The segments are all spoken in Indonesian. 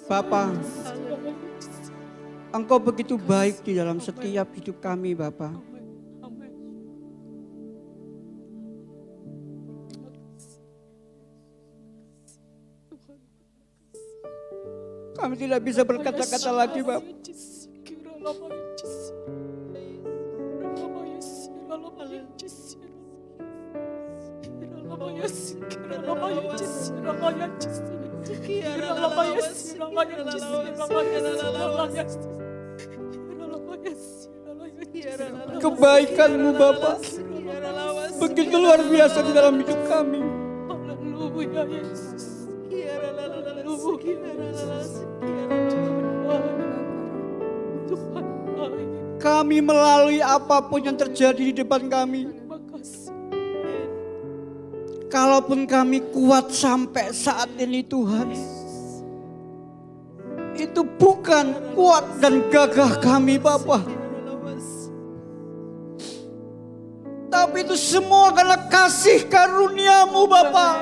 Bapa, Engkau begitu baik di dalam setiap hidup kami, Bapa. Kami tidak bisa berkata-kata lagi, Bapa. Kebaikan-Mu, Bapa, begitu luar biasa di dalam hidup kami. Haleluya Yesus. Kami melalui apapun yang terjadi di depan kami. Kalaupun kami kuat sampai saat ini, Tuhan, itu bukan kuat dan gagah kami, Bapa. Tapi itu semua karena kasih karunia-Mu, Bapa.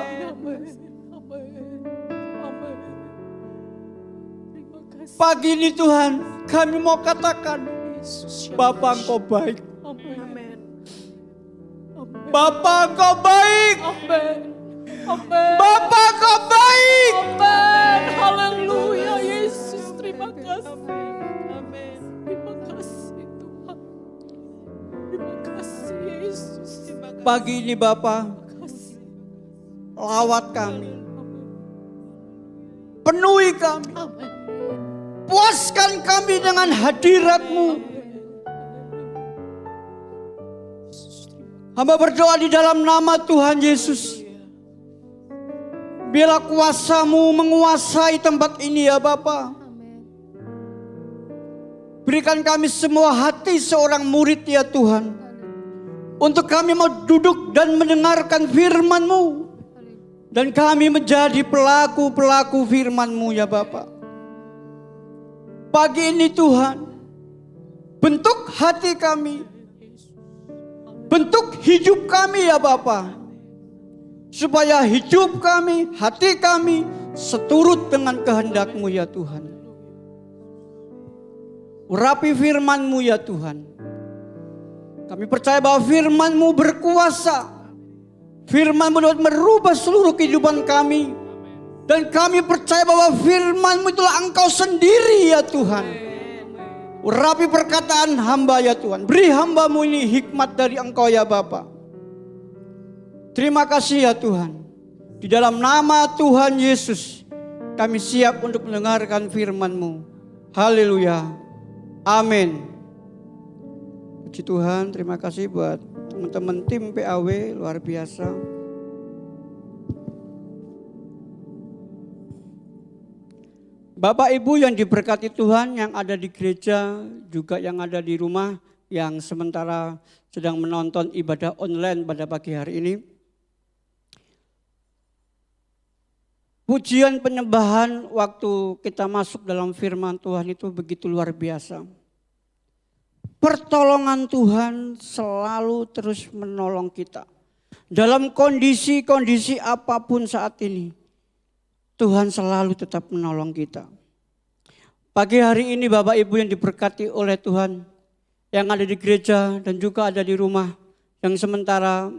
Pagi ini, Tuhan, kami mau katakan, Bapa, Engkau baik. Bapa, Engkau baik. Bapa, Engkau baik. Haleluya Yesus, terima kasih. Terima kasih Tuhan. Terima kasih Yesus. Pagi ini, Bapa, lawat kami. Penuhi kami. Puaskan kami dengan hadirat-Mu. Hamba berdoa di dalam nama Tuhan Yesus. Biarlah kuasa-Mu menguasai tempat ini, ya Bapa. Berikan kami semua hati seorang murid, ya Tuhan. Untuk kami mau duduk dan mendengarkan firman-Mu. Dan kami menjadi pelaku-pelaku firman-Mu, ya Bapa. Pagi ini, Tuhan, bentuk hati kami, bentuk hidup kami, ya Bapa, supaya hidup kami, hati kami seturut dengan kehendak-Mu, ya Tuhan. Urapi firman-Mu, ya Tuhan. Kami percaya bahwa firman-Mu berkuasa. Firman-Mu dapat merubah seluruh kehidupan kami. Dan kami percaya bahwa firman-Mu itulah Engkau sendiri, ya Tuhan. Urapi perkataan hamba, ya Tuhan. Beri hamba-Mu ini hikmat dari Engkau, ya Bapa. Terima kasih, ya Tuhan. Di dalam nama Tuhan Yesus, kami siap untuk mendengarkan firman-Mu. Haleluya. Amin. Puji Tuhan, terima kasih buat teman-teman tim PAW, luar biasa. Bapak Ibu yang diberkati Tuhan, yang ada di gereja, juga yang ada di rumah, yang sementara sedang menonton ibadah online pada pagi hari ini. Pujian penyembahan waktu kita masuk dalam firman Tuhan itu begitu luar biasa. Pertolongan Tuhan selalu terus menolong kita. Dalam kondisi-kondisi apapun saat ini, Tuhan selalu tetap menolong kita. Pagi hari ini Bapak Ibu yang diberkati oleh Tuhan, yang ada di gereja dan juga ada di rumah, yang sementara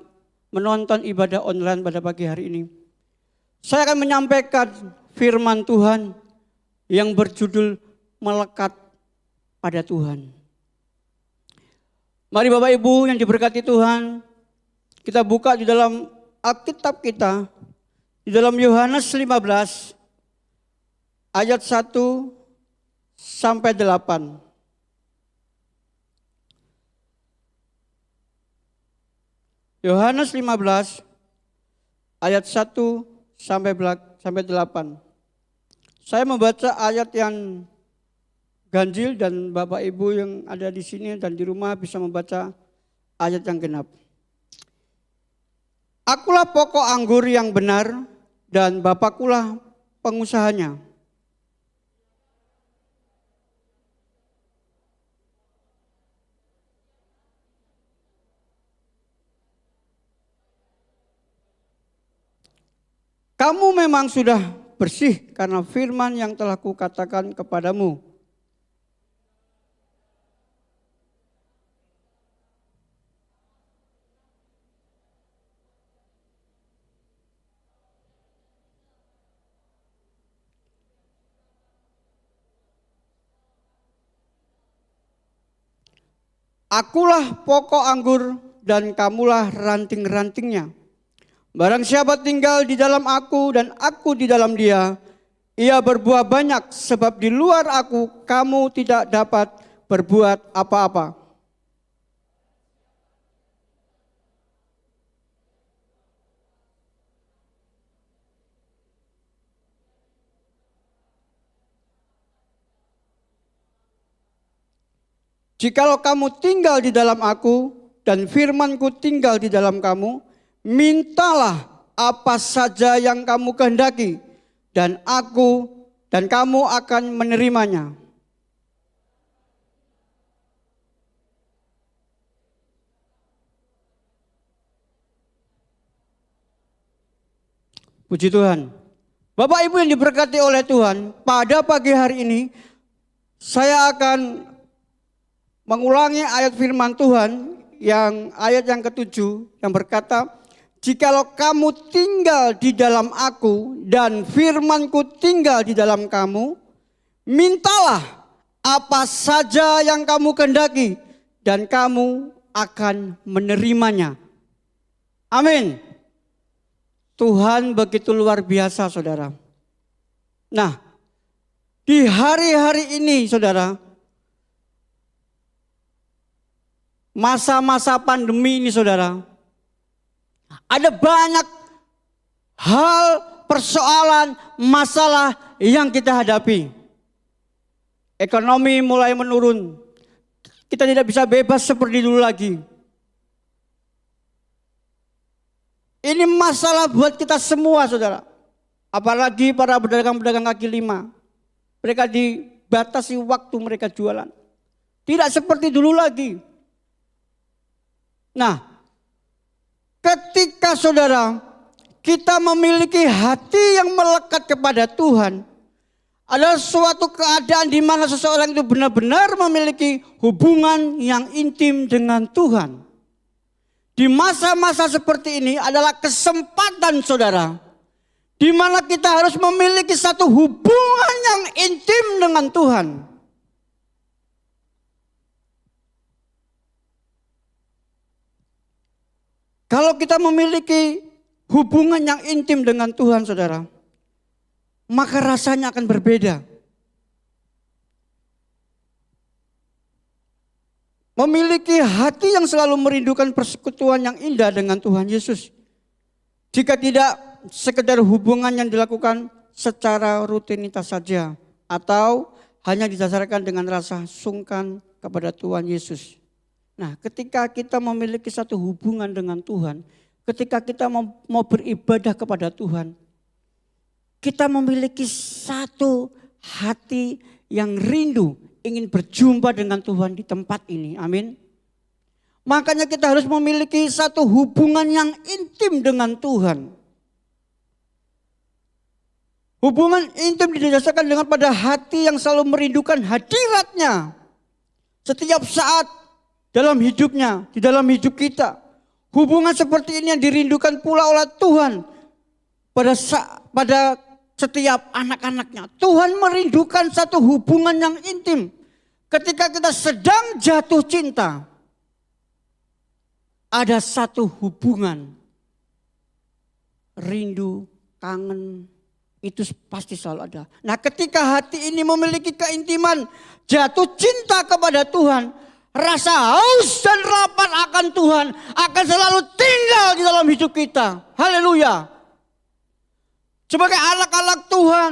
menonton ibadah online pada pagi hari ini. Saya akan menyampaikan firman Tuhan yang berjudul Melekat pada Tuhan. Mari Bapak Ibu yang diberkati Tuhan, kita buka di dalam Alkitab kita, di dalam Yohanes 15 ayat 1 sampai 8. Yohanes 15 ayat 1 sampai 8. Saya membaca ayat yang ganjil dan Bapak Ibu yang ada di sini dan di rumah bisa membaca ayat yang genap. Akulah pokok anggur yang benar dan Bapakkulah pengusahanya. Kamu memang sudah bersih karena firman yang telah kukatakan kepadamu. Akulah pokok anggur dan kamulah ranting-rantingnya. Barang siapa tinggal di dalam aku dan aku di dalam dia, ia berbuah banyak sebab di luar aku kamu tidak dapat berbuat apa-apa. Jikalau kamu tinggal di dalam aku dan firmanku tinggal di dalam kamu, mintalah apa saja yang kamu kehendaki dan aku dan kamu akan menerimanya. Puji Tuhan. Bapak Ibu yang diberkati oleh Tuhan, pada pagi hari ini saya akan mengulangi ayat firman Tuhan yang ayat yang ke-7 yang berkata, jikalau kamu tinggal di dalam aku dan firmanku tinggal di dalam kamu, mintalah apa saja yang kamu kehendaki dan kamu akan menerimanya. Amin. Tuhan begitu luar biasa, saudara. Nah, di hari-hari ini, saudara, masa-masa pandemi ini, saudara, ada banyak hal, persoalan, masalah yang kita hadapi. Ekonomi mulai menurun. Kita tidak bisa bebas seperti dulu lagi. Ini masalah buat kita semua, saudara. Apalagi para pedagang-pedagang kaki lima. Mereka dibatasi waktu mereka jualan. Tidak seperti dulu lagi. Nah, ketika saudara kita memiliki hati yang melekat kepada Tuhan, adalah suatu keadaan di mana seseorang itu benar-benar memiliki hubungan yang intim dengan Tuhan. Di masa-masa seperti ini adalah kesempatan, saudara, di mana kita harus memiliki satu hubungan yang intim dengan Tuhan. Kalau kita memiliki hubungan yang intim dengan Tuhan, saudara, maka rasanya akan berbeda. Memiliki hati yang selalu merindukan persekutuan yang indah dengan Tuhan Yesus. Jika tidak sekedar hubungan yang dilakukan secara rutinitas saja, atau hanya didasarkan dengan rasa sungkan kepada Tuhan Yesus. Nah, ketika kita memiliki satu hubungan dengan Tuhan, ketika kita mau beribadah kepada Tuhan, kita memiliki satu hati yang rindu ingin berjumpa dengan Tuhan di tempat ini. Amin. Makanya kita harus memiliki satu hubungan yang intim dengan Tuhan. Hubungan intim didasarkan dengan pada hati yang selalu merindukan hadirat-Nya setiap saat dalam hidupnya, di dalam hidup kita. Hubungan seperti ini yang dirindukan pula oleh Tuhan pada setiap anak-anaknya. Tuhan merindukan satu hubungan yang intim. Ketika kita sedang jatuh cinta, ada satu hubungan rindu, kangen, itu pasti selalu ada. Nah, ketika hati ini memiliki keintiman, jatuh cinta kepada Tuhan, rasa haus dan lapar akan Tuhan akan selalu tinggal di dalam hidup kita. Haleluya. Sebagai anak-anak Tuhan,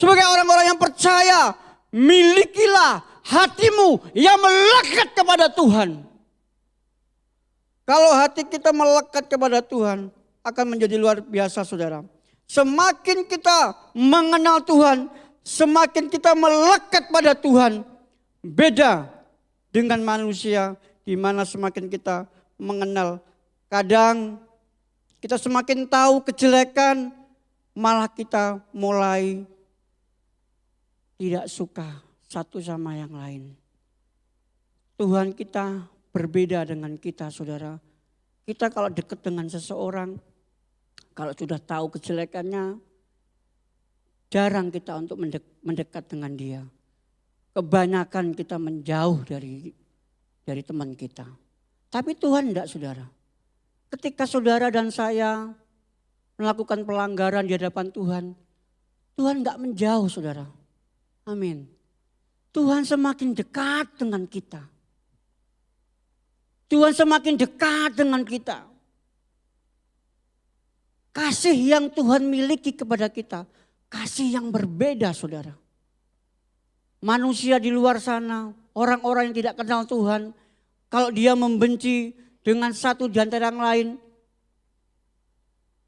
sebagai orang-orang yang percaya, milikilah hatimu yang melekat kepada Tuhan. Kalau hati kita melekat kepada Tuhan, akan menjadi luar biasa, saudara. Semakin kita mengenal Tuhan, semakin kita melekat pada Tuhan. Beda dengan manusia, di mana semakin kita mengenal, kadang kita semakin tahu kejelekan, malah kita mulai tidak suka satu sama yang lain. Tuhan kita berbeda dengan kita, saudara. Kita kalau dekat dengan seseorang, kalau sudah tahu kejelekannya, jarang kita untuk mendekat dengan dia. Kebanyakan kita menjauh dari teman kita. Tapi Tuhan tidak, saudara. Ketika saudara dan saya melakukan pelanggaran di hadapan Tuhan, Tuhan enggak menjauh, saudara. Amin. Tuhan semakin dekat dengan kita. Tuhan semakin dekat dengan kita. Kasih yang Tuhan miliki kepada kita, kasih yang berbeda, saudara. Manusia di luar sana, orang-orang yang tidak kenal Tuhan, kalau dia membenci dengan satu di antara yang lain,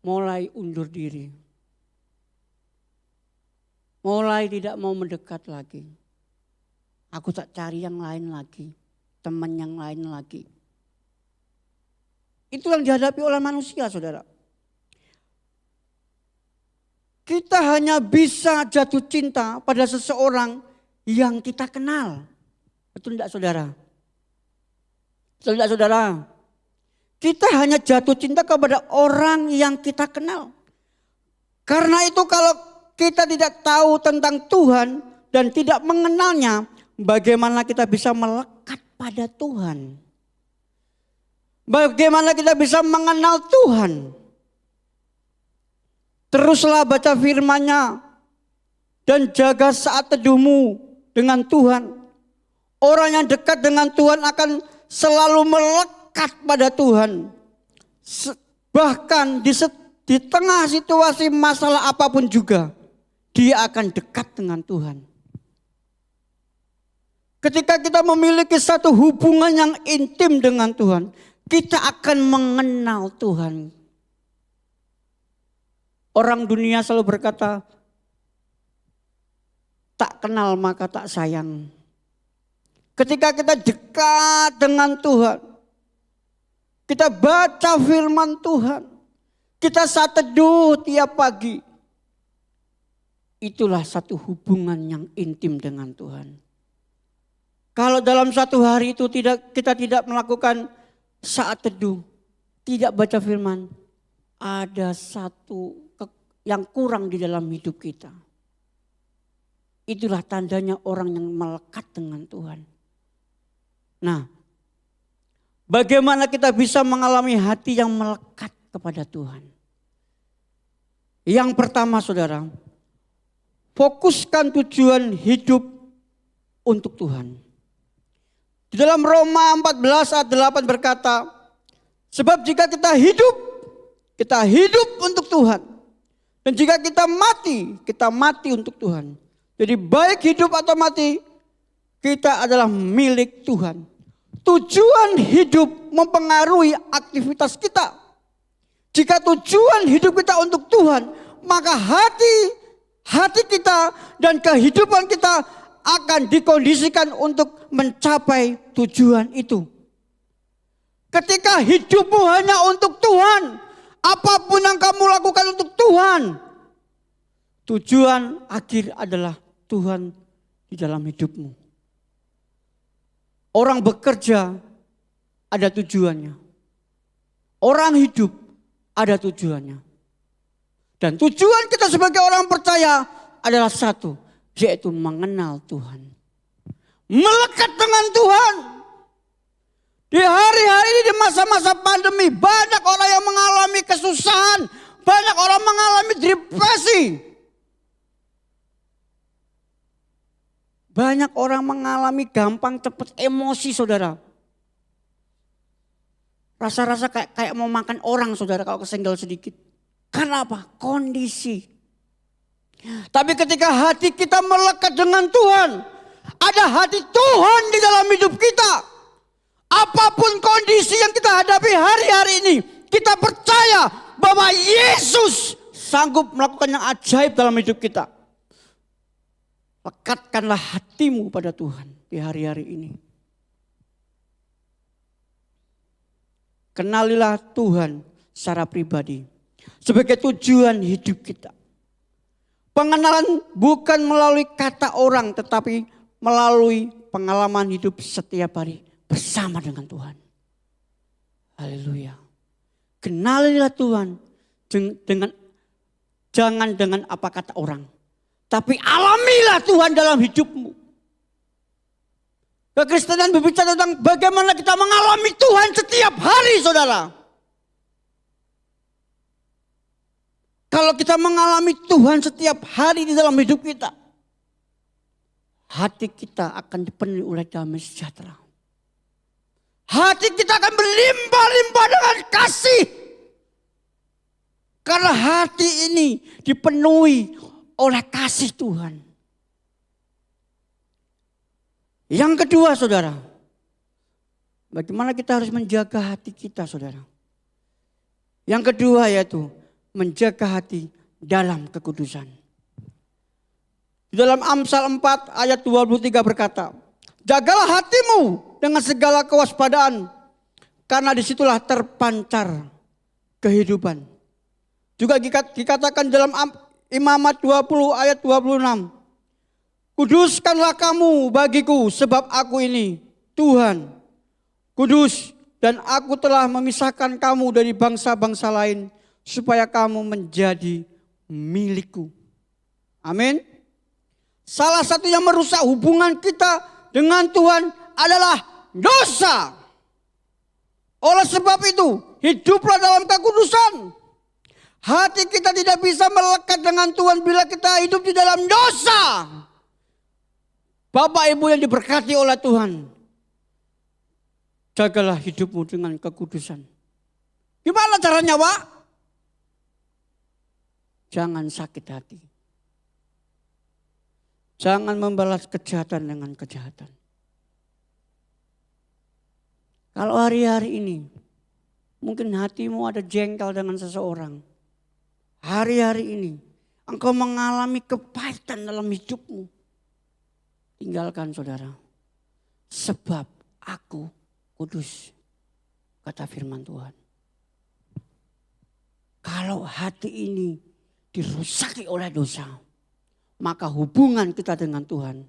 mulai undur diri. Mulai tidak mau mendekat lagi. Aku tak cari yang lain lagi, teman yang lain lagi. Itu yang dihadapi oleh manusia, saudara. Kita hanya bisa jatuh cinta pada seseorang yang kita kenal. Betul tidak, saudara? Betul tidak, saudara? Kita hanya jatuh cinta kepada orang yang kita kenal. Karena itu kalau kita tidak tahu tentang Tuhan dan tidak mengenalnya, bagaimana kita bisa melekat pada Tuhan? Bagaimana kita bisa mengenal Tuhan? Teruslah baca firman-Nya dan jaga saat teduhmu dengan Tuhan. Orang yang dekat dengan Tuhan akan selalu melekat pada Tuhan. Bahkan di tengah situasi masalah apapun juga, dia akan dekat dengan Tuhan. Ketika kita memiliki satu hubungan yang intim dengan Tuhan, kita akan mengenal Tuhan. Orang dunia selalu berkata, tak kenal maka tak sayang. Ketika kita dekat dengan Tuhan, kita baca firman Tuhan, kita saat teduh tiap pagi, itulah satu hubungan yang intim dengan Tuhan. Kalau dalam satu hari itu kita tidak melakukan saat teduh, tidak baca firman, ada satu yang kurang di dalam hidup kita. Itulah tandanya orang yang melekat dengan Tuhan. Nah, bagaimana kita bisa mengalami hati yang melekat kepada Tuhan? Yang pertama, saudara, fokuskan tujuan hidup untuk Tuhan. Di dalam Roma 14 ayat 8 berkata, sebab jika kita hidup untuk Tuhan. Dan jika kita mati untuk Tuhan. Jadi baik hidup atau mati, kita adalah milik Tuhan. Tujuan hidup mempengaruhi aktivitas kita. Jika tujuan hidup kita untuk Tuhan, maka hati kita dan kehidupan kita akan dikondisikan untuk mencapai tujuan itu. Ketika hidupmu hanya untuk Tuhan, apapun yang kamu lakukan untuk Tuhan, tujuan akhir adalah Tuhan di dalam hidupmu. Orang bekerja ada tujuannya. Orang hidup ada tujuannya. Dan tujuan kita sebagai orang percaya adalah satu, yaitu mengenal Tuhan. Melekat dengan Tuhan. Di hari-hari ini, di masa-masa pandemi, banyak orang yang mengalami kesusahan. Banyak orang mengalami depresi. Banyak orang mengalami gampang cepat emosi, saudara. Rasa-rasa kayak mau makan orang, saudara, kalau kesenggol sedikit. Karena apa? Kondisi. Tapi ketika hati kita melekat dengan Tuhan, ada hati Tuhan di dalam hidup kita. Apapun kondisi yang kita hadapi hari-hari ini, kita percaya bahwa Yesus sanggup melakukan yang ajaib dalam hidup kita. Lekatkanlah hatimu pada Tuhan di hari-hari ini. Kenalilah Tuhan secara pribadi sebagai tujuan hidup kita. Pengenalan bukan melalui kata orang, tetapi melalui pengalaman hidup setiap hari bersama dengan Tuhan. Haleluya. Kenalilah Tuhan jangan dengan apa kata orang, tapi alamilah Tuhan dalam hidupmu. Kekristenan berbicara tentang bagaimana kita mengalami Tuhan setiap hari, saudara. Kalau kita mengalami Tuhan setiap hari di dalam hidup kita, hati kita akan dipenuhi oleh damai sejahtera. Hati kita akan berlimpah-limpah dengan kasih. Karena hati ini dipenuhi oleh kasih Tuhan. Yang kedua, saudara, bagaimana kita harus menjaga hati kita, saudara. Yang kedua yaitu menjaga hati dalam kekudusan. Di dalam Amsal 4 ayat 23 berkata, jagalah hatimu dengan segala kewaspadaan, karena disitulah terpancar kehidupan. Juga dikatakan dalam Imamat 20 ayat 26, kuduskanlah kamu bagiku, sebab aku ini Tuhan, kudus, dan aku telah memisahkan kamu dari bangsa-bangsa lain, supaya kamu menjadi milikku. Amin. Salah satu yang merusak hubungan kita dengan Tuhan adalah dosa. Oleh sebab itu, hiduplah dalam kekudusan. Hati kita tidak bisa melekat dengan Tuhan bila kita hidup di dalam dosa. Bapak Ibu yang diberkati oleh Tuhan, jagalah hidupmu dengan kekudusan. Gimana caranya, Pak? Jangan sakit hati. Jangan membalas kejahatan dengan kejahatan. Kalau hari-hari ini mungkin hatimu ada jengkel dengan seseorang. Hari-hari ini engkau mengalami kepahitan dalam hidupmu. Tinggalkan, saudara. Sebab aku kudus, kata firman Tuhan. Kalau hati ini dirusaki oleh dosa, maka hubungan kita dengan Tuhan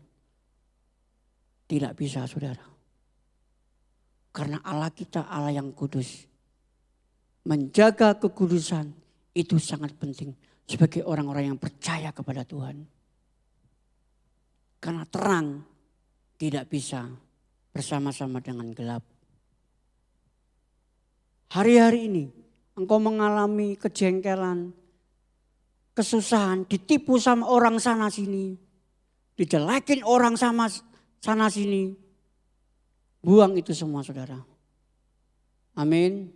tidak bisa, saudara. Karena Allah kita Allah yang kudus. Menjaga kekudusan itu sangat penting sebagai orang-orang yang percaya kepada Tuhan. Karena terang tidak bisa bersama-sama dengan gelap. Hari-hari ini engkau mengalami kejengkelan, kesusahan, ditipu sama orang sana sini, dijelekin orang sama sana sini. Buang itu semua, saudara. Amin.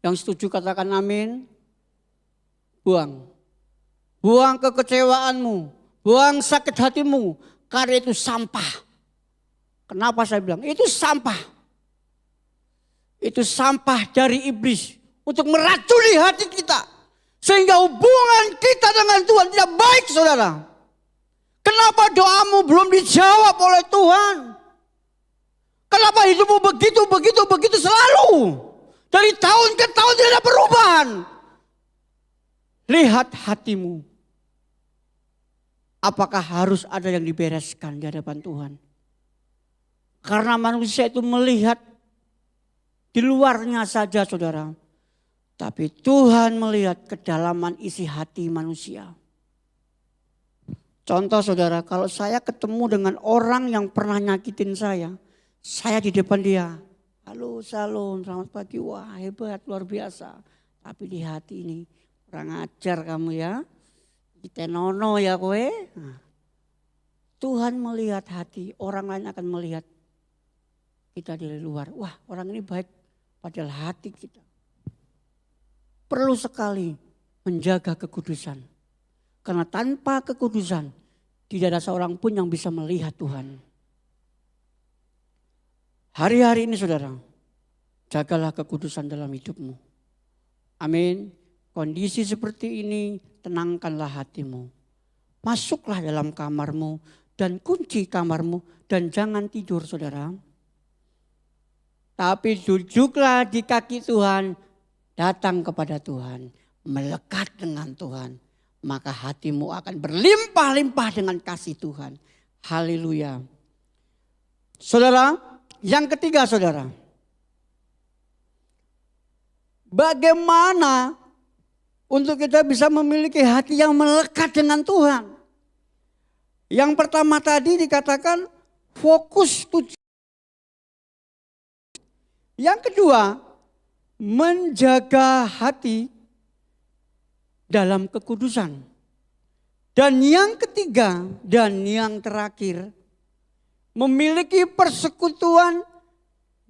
Yang setuju katakan amin. Buang. Buang kekecewaanmu. Buang sakit hatimu. Karena itu sampah. Kenapa saya bilang? Itu sampah. Itu sampah dari iblis. Untuk meracuni hati kita. Sehingga hubungan kita dengan Tuhan tidak baik, saudara. Kenapa doamu belum dijawab oleh Tuhan? Kenapa hidupmu begitu selalu? Dari tahun ke tahun tidak ada perubahan. Lihat hatimu. Apakah harus ada yang dibereskan di hadapan Tuhan? Karena manusia itu melihat di luarnya saja, saudara. Tapi Tuhan melihat kedalaman isi hati manusia. Contoh, saudara, kalau saya ketemu dengan orang yang pernah nyakitin saya di depan dia, halo, salam, selamat pagi, wah hebat, luar biasa. Tapi di hati ini, kurang ajar kamu ya, kita nono ya kowe. Nah, Tuhan melihat hati, orang lain akan melihat kita dari luar. Wah, orang ini baik, padahal hati kita. Perlu sekali menjaga kekudusan. Karena tanpa kekudusan, tidak ada seorang pun yang bisa melihat Tuhan. Hari-hari ini, saudara, jagalah kekudusan dalam hidupmu. Amin. Kondisi seperti ini, tenangkanlah hatimu. Masuklah dalam kamarmu dan kunci kamarmu dan jangan tidur, saudara. Tapi duduklah di kaki Tuhan, datang kepada Tuhan, melekat dengan Tuhan, maka hatimu akan berlimpah-limpah dengan kasih Tuhan. Haleluya. Saudara, yang ketiga saudara. Bagaimana untuk kita bisa memiliki hati yang melekat dengan Tuhan? Yang pertama tadi dikatakan fokus tujuan. Yang kedua, menjaga hati dalam kekudusan. Dan yang ketiga dan yang terakhir, memiliki persekutuan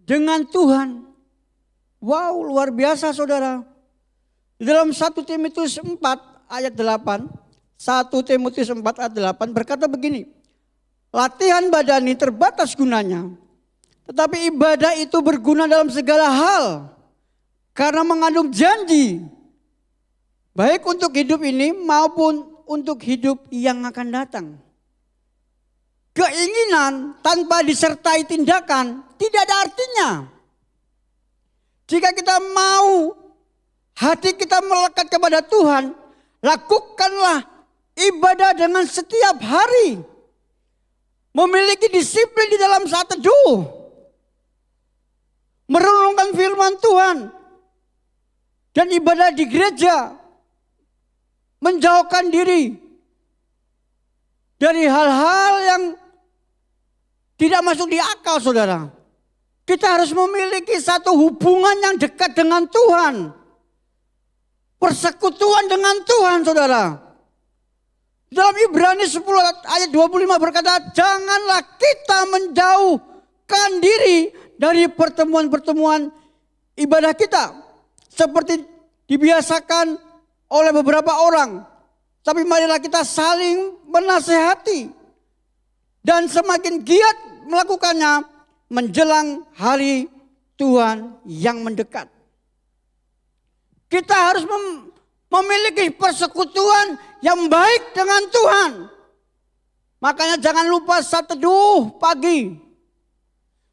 dengan Tuhan. Wow, luar biasa saudara. Di dalam 1 Timotius 4 ayat 8, 1 Timotius 4 ayat 8 berkata begini, latihan badani terbatas gunanya, tetapi ibadah itu berguna dalam segala hal, karena mengandung janji, baik untuk hidup ini maupun untuk hidup yang akan datang. Keinginan tanpa disertai tindakan tidak ada artinya. Jika kita mau hati kita melekat kepada Tuhan, lakukanlah ibadah dengan setiap hari. Memiliki disiplin di dalam saat teduh. Merenungkan firman Tuhan. Dan ibadah di gereja. Menjauhkan diri dari hal-hal yang tidak masuk di akal saudara. Kita harus memiliki satu hubungan yang dekat dengan Tuhan. Persekutuan dengan Tuhan saudara. Dalam Ibrani 10 ayat 25 berkata, janganlah kita menjauhkan diri dari pertemuan-pertemuan ibadah kita. Seperti dibiasakan oleh beberapa orang. Tapi marilah kita saling menasehati. Dan semakin giat melakukannya menjelang hari Tuhan yang mendekat. Kita harus memiliki persekutuan yang baik dengan Tuhan. Makanya jangan lupa saat teduh pagi.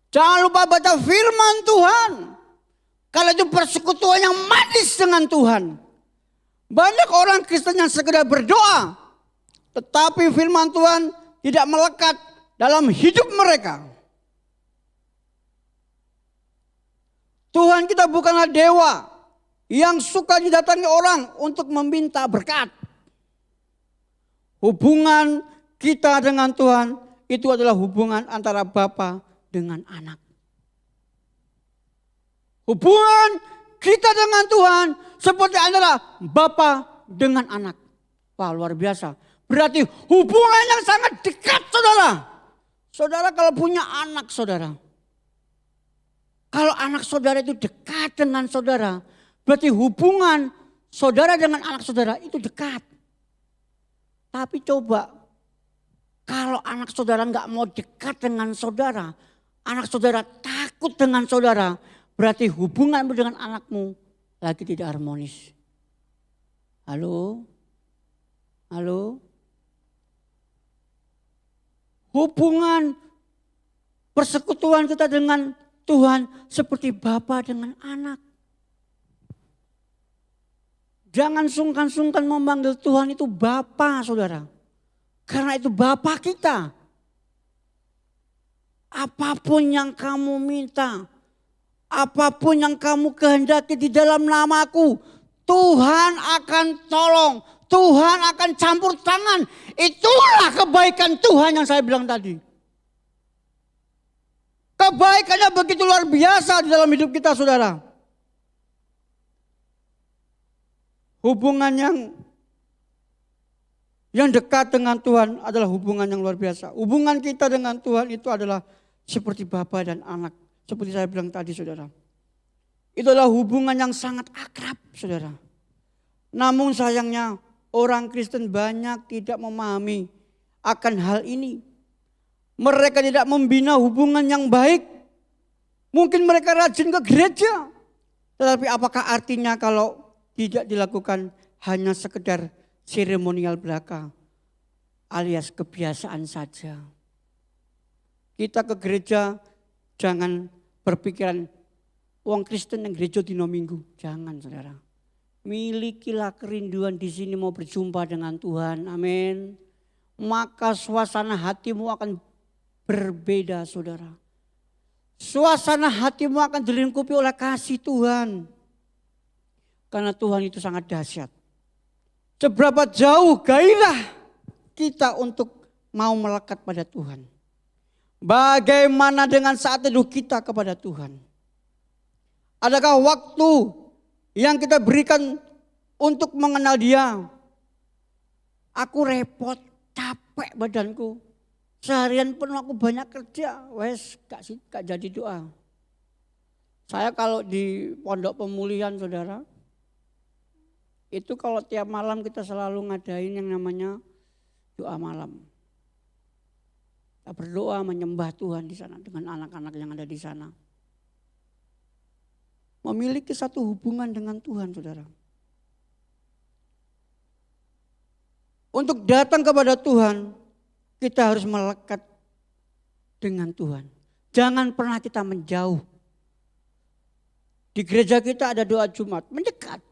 Jangan lupa baca firman Tuhan. Kalau itu persekutuan yang manis dengan Tuhan. Banyak orang Kristen yang sekedar berdoa. Tetapi firman Tuhan tidak melekat dalam hidup mereka. Tuhan kita bukanlah dewa yang suka didatangi orang untuk meminta berkat. Hubungan kita dengan Tuhan itu adalah hubungan antara bapa dengan anak. Hubungan kita dengan Tuhan seperti antara bapa dengan anak. Wah, luar biasa. Berarti hubungan yang sangat dekat saudara. Saudara kalau punya anak saudara. Kalau anak saudara itu dekat dengan saudara, berarti hubungan saudara dengan anak saudara itu dekat. Tapi coba, kalau anak saudara nggak mau dekat dengan saudara, anak saudara takut dengan saudara, berarti hubunganmu dengan anakmu lagi tidak harmonis. Halo? Halo? Hubungan persekutuan kita dengan Tuhan seperti bapa dengan anak. Jangan sungkan-sungkan memanggil Tuhan itu bapa saudara. Karena itu bapa kita. Apapun yang kamu minta, apapun yang kamu kehendaki di dalam namaku, Tuhan akan tolong, Tuhan akan campur tangan. Itulah kebaikan Tuhan yang saya bilang tadi. Kebaikannya begitu luar biasa di dalam hidup kita saudara. Hubungan yang dekat dengan Tuhan adalah hubungan yang luar biasa. Hubungan kita dengan Tuhan itu adalah seperti bapa dan anak. Seperti saya bilang tadi saudara. Itu adalah hubungan yang sangat akrab saudara. Namun sayangnya orang Kristen banyak tidak memahami akan hal ini. Mereka tidak membina hubungan yang baik. Mungkin mereka rajin ke gereja. Tetapi apakah artinya kalau tidak dilakukan hanya sekedar seremonial belaka alias kebiasaan saja. Kita ke gereja jangan berpikiran wong Kristen yang gereja dino minggu. Jangan saudara. milikilah kerinduan di sini mau berjumpa dengan Tuhan. Amin. Maka suasana hatimu akan berbeda, saudara. Suasana hatimu akan dilingkupi oleh kasih Tuhan. Karena Tuhan itu sangat dahsyat. Seberapa jauh gairah kita untuk mau melekat pada Tuhan. Bagaimana dengan saat teduh kita kepada Tuhan? Adakah waktu yang kita berikan untuk mengenal Dia? Aku repot, capek badanku. Seharian penuh aku banyak kerja, wes gak jadi doa. Saya kalau di pondok pemulihan, saudara, itu kalau tiap malam kita selalu ngadain yang namanya doa malam. Kita berdoa menyembah Tuhan di sana dengan anak-anak yang ada di sana. Memiliki satu hubungan dengan Tuhan, saudara. Untuk datang kepada Tuhan, kita harus melekat dengan Tuhan. Jangan pernah kita menjauh. Di gereja kita ada doa Jumat, mendekat.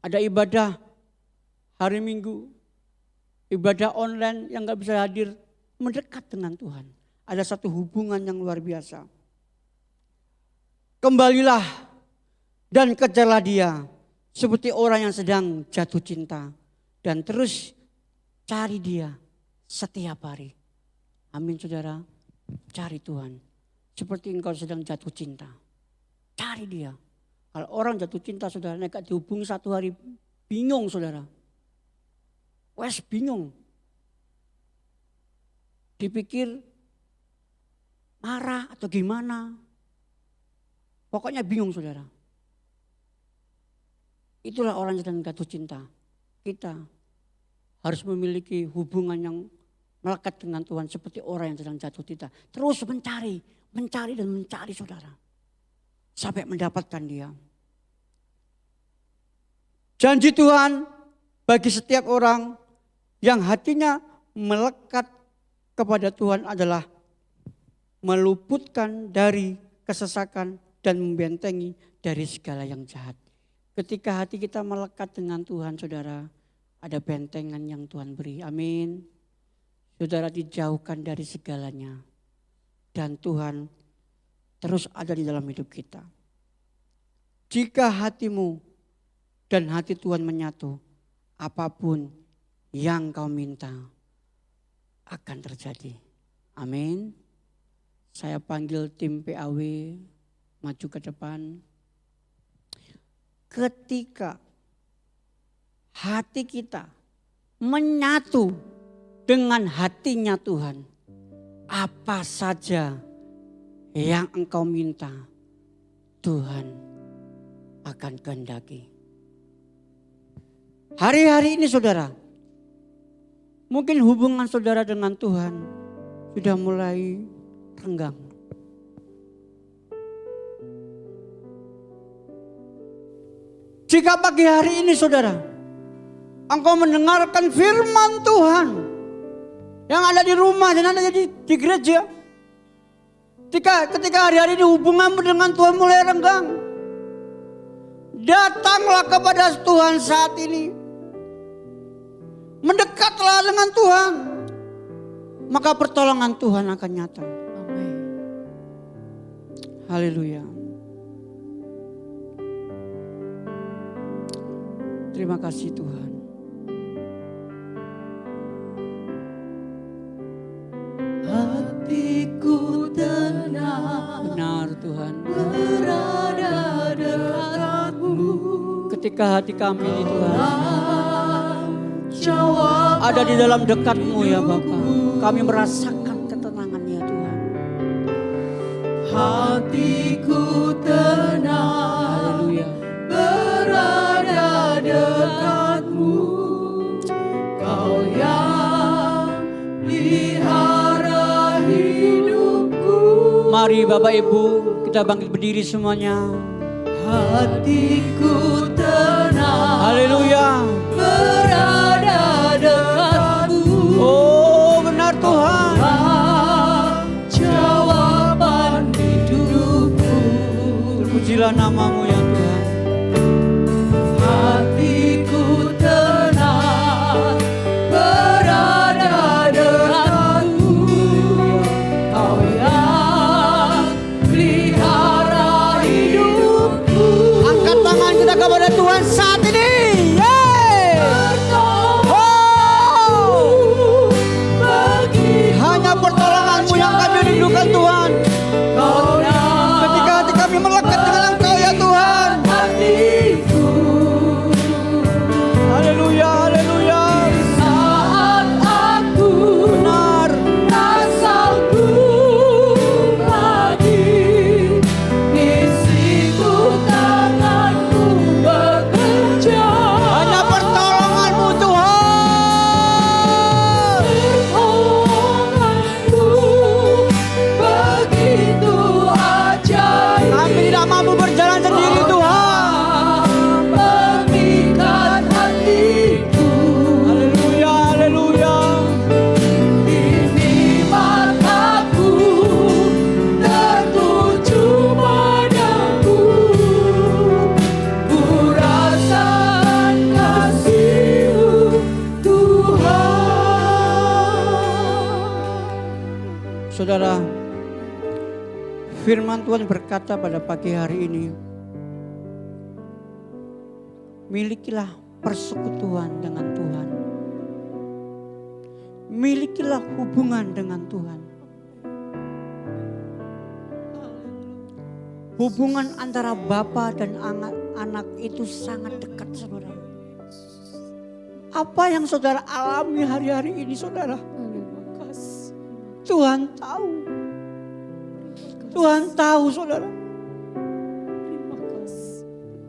Ada ibadah hari Minggu, ibadah online yang gak bisa hadir, mendekat dengan Tuhan. Ada satu hubungan yang luar biasa. Kembalilah dan kejarlah Dia seperti orang yang sedang jatuh cinta. Dan terus cari Dia setiap hari. Amin, saudara. Cari Tuhan. Seperti engkau sedang jatuh cinta. Cari Dia. Kalau orang jatuh cinta, saudara, nekat dihubungi satu hari, bingung, saudara. Wes bingung. Dipikir marah atau gimana. Pokoknya bingung, saudara. Itulah orang yang sedang jatuh cinta. Kita harus memiliki hubungan yang melekat dengan Tuhan seperti orang yang sedang jatuh cinta. Terus mencari dan mencari, saudara. Sampai mendapatkan Dia. Janji Tuhan bagi setiap orang yang hatinya melekat kepada Tuhan adalah meluputkan dari kesesakan dan membentengi dari segala yang jahat. Ketika hati kita melekat dengan Tuhan, saudara, ada bentengan yang Tuhan beri. Amin. Saudara dijauhkan dari segalanya. Dan Tuhan terus ada di dalam hidup kita. Jika hatimu dan hati Tuhan menyatu, apapun yang kau minta akan terjadi. Amin. Saya panggil tim PAW maju ke depan. Ketika hati kita menyatu dengan hatinya Tuhan, apa saja yang engkau minta, Tuhan akan kehendaki. Hari-hari ini, saudara, mungkin hubungan saudara dengan Tuhan sudah mulai renggang. Jika pagi hari ini, saudara, engkau mendengarkan firman Tuhan yang ada di rumah dan ada di gereja. Ketika hari-hari ini hubunganmu dengan Tuhan mulai renggang, datanglah kepada Tuhan saat ini. Mendekatlah dengan Tuhan. Maka pertolongan Tuhan akan nyata. Amin. Haleluya. Terima kasih Tuhan. Hatiku tenang. Benar Tuhan. Berada dekatmu. Ketika hati kami ini Tuhan Jawab ada di dalam dekatmu ya Bapa. Kami merasakan ketenangan ya Tuhan. hatiku tenang. Haleluya. Berada dekatmu, Kau yang pelihara hidupku. Mari Bapak Ibu kita bangkit berdiri semuanya. Hatiku tenang. Haleluya. Berada dekatmu. Oh benar Tuhan. Jawaban hidupku. Terpujilah namamu ya Tuhan. Saudara, firman Tuhan berkata pada pagi hari ini, milikilah persekutuan dengan Tuhan. Milikilah hubungan dengan Tuhan. Hubungan antara bapa dan anak itu sangat dekat, saudara. Apa yang saudara alami hari-hari ini, saudara? Tuhan tahu. Tuhan tahu, saudara.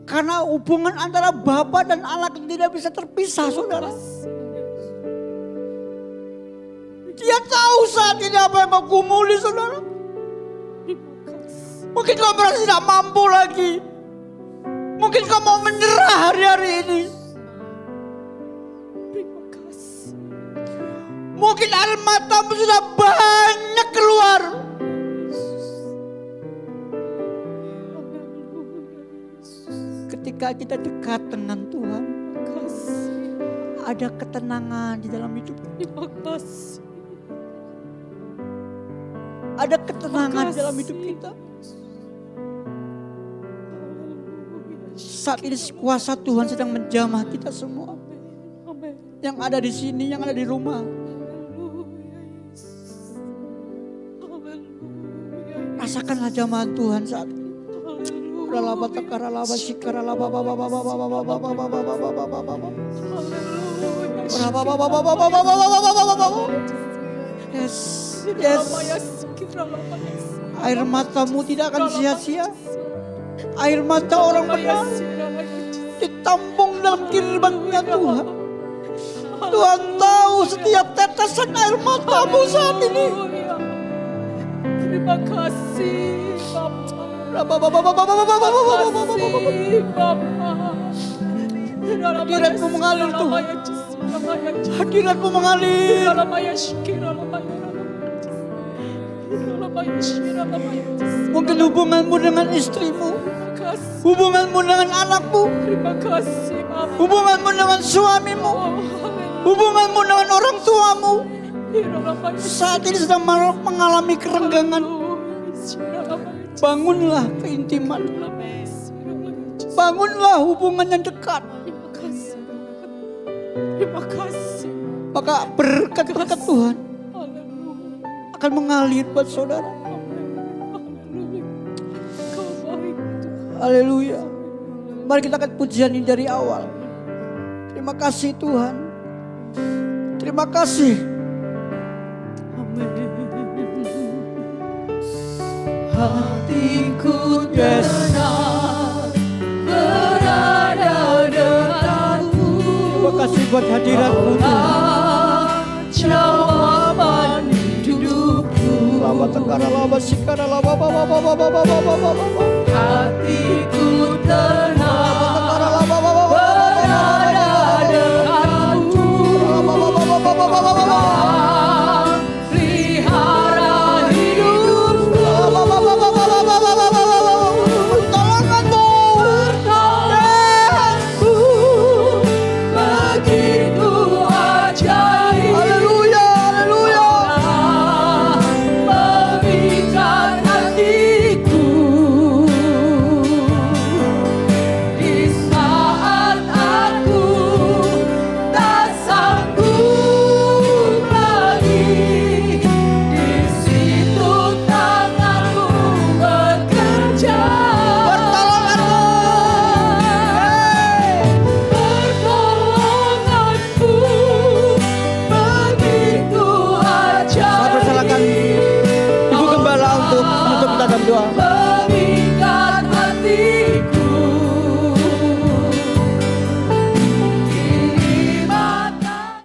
Karena hubungan antara bapa dan anak tidak bisa terpisah, saudara. Dia tahu saat ini apa yang kau gumuli, saudara. Mungkin kau merasa tidak mampu lagi. Mungkin kau mau menyerah hari-hari ini. Mungkin air matamu sudah banyak keluar. Ketika kita dekat dengan Tuhan, ada ketenangan di dalam hidup kita. Ada ketenangan di dalam hidup kita. Saat ini kuasa Tuhan sedang menjamah kita semua. Yang ada di sini, yang ada di rumah. Rasakanlah jamahan Tuhan saat ini. Yes, yes. Air matamu tidak akan sia-sia. Air mata orang benar ditampung dalam kirbannya Tuhan. Tuhan tahu setiap tetesan air matamu saat ini. Terima kasih Bapa. Hadiratmu mengalir Tuhan. Hadiratmu mengalir. Mungkin hubunganmu dengan istrimu, hubunganmu dengan anakmu, hubunganmu dengan suamimu, hubunganmu dengan orang tuamu saat ini sedang mengalami kerenggangan. Bangunlah keintiman. Bangunlah hubungan yang dekat. Terima kasih. Maka berkat-berkat Tuhan akan mengalir buat saudara. Haleluya. Mari kita angkat pujian ini dari awal. Terima kasih Tuhan. Terima kasih. Hatiku tenang berada dekatmu. Terima kasih buat hadiratmu Tuhan. Jawaban hidupku. Lama tekara lama sikara lama Hatiku tenang berada dekatmu.